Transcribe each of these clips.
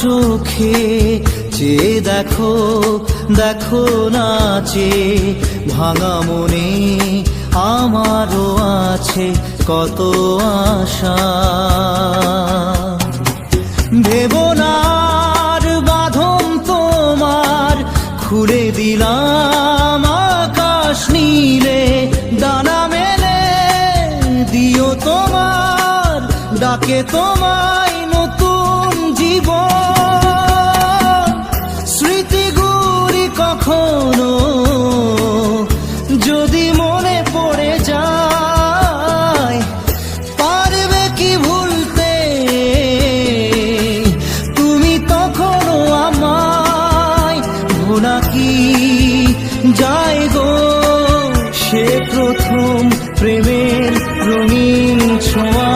চোখে চেয়ে দেখো, দেখো নাচে ভাঙা মনে আমারও আছে কত আশা। ভেবো না আর বাঁধন তোমার, খুলে দিলাম আকাশ নীলে, ডানা মেলে দিও তোমার ডাকে তোমায় নতুন জীবন। স্মৃতিগুলি কখনো যদি মনে পড়ে যায়, পারবে কি ভুলতে তুমি তখনও আমায়? ভোলা কি যায় গো সে প্রথম প্রেমের রঙিন ছোঁয়া।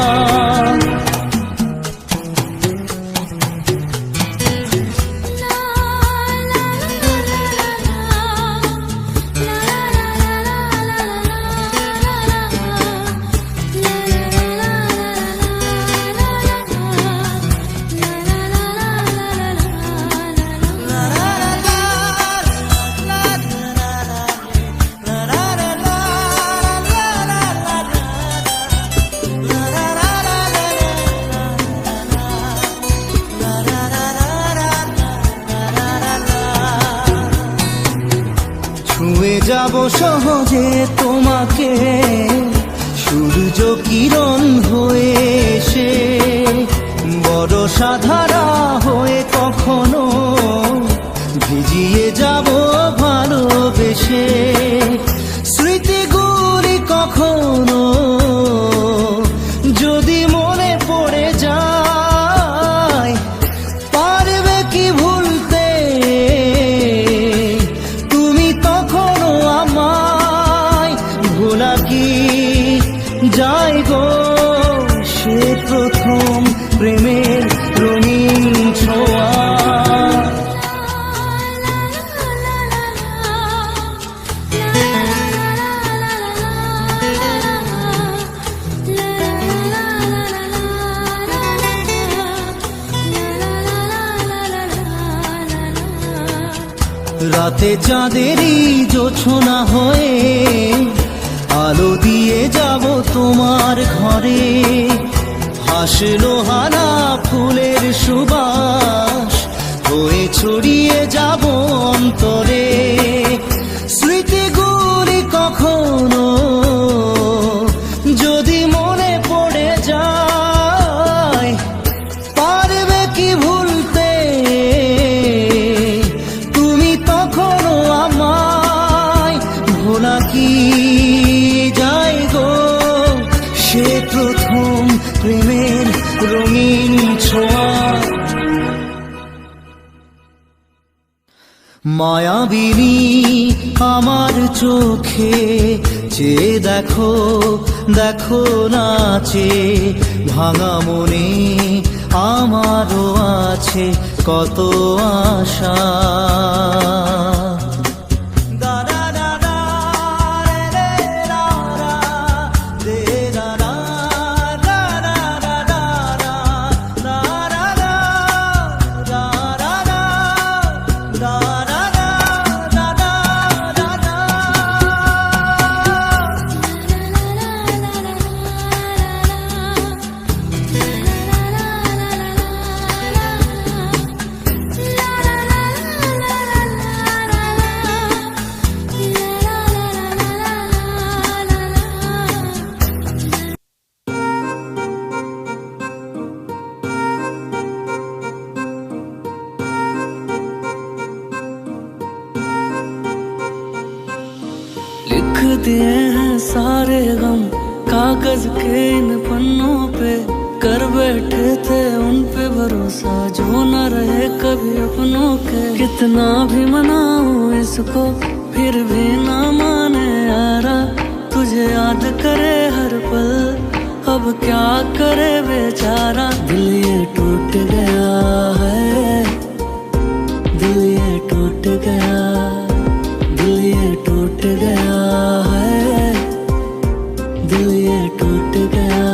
ছুঁয়ে যাব সহজে তোমাকে সূর্য কিরণ হয়ে এসে, বরষা ধারা হয়ে কখনো ভিজিয়ে যাব ভালোবেসে। স্মৃতিগুলি কখনো যদি মনে পড়ে যায়, পারবে কি ভুলতে তুমি তখনও আমায়? ভোলা কি যায় গো সে প্রথম প্রেমের রঙিন ছোঁয়া। রাতে চাঁদেরই জোছনা হয়ে আলো দিয়ে যাব তোমার ঘরে, হাসলো হানা ফুলের সুবাস হয়ে ছড়িয়ে যাব অন্তরে। স্মৃতিগুলি কখনো যদি মনে পড়ে যায়, পারবে কি ভুলতে তুমি তখনও আমায়? ভোলা কি যায় গো সে প্রথম প্রেমের রঙিন ছোঁয়া। মায়াবিনী আমার চোখে চেয়ে দেখো, দেখো নাচে ভাঙা মনে আমারও আছে কত আশা। लिख दिए हैं सारे गम कागज के इन पन्नों पे, कर बैठे थे उन पे भरोसा जो न रहे कभी अपनों के। कितना भी मनाऊं इसको फिर भी ना माने यारा, तुझे याद करे हर पल अब क्या करे बेचारा। दिल ये टूट गया है, दिल ये टूट गया, दिल ये टूट गया है, दिल ये टूट गया।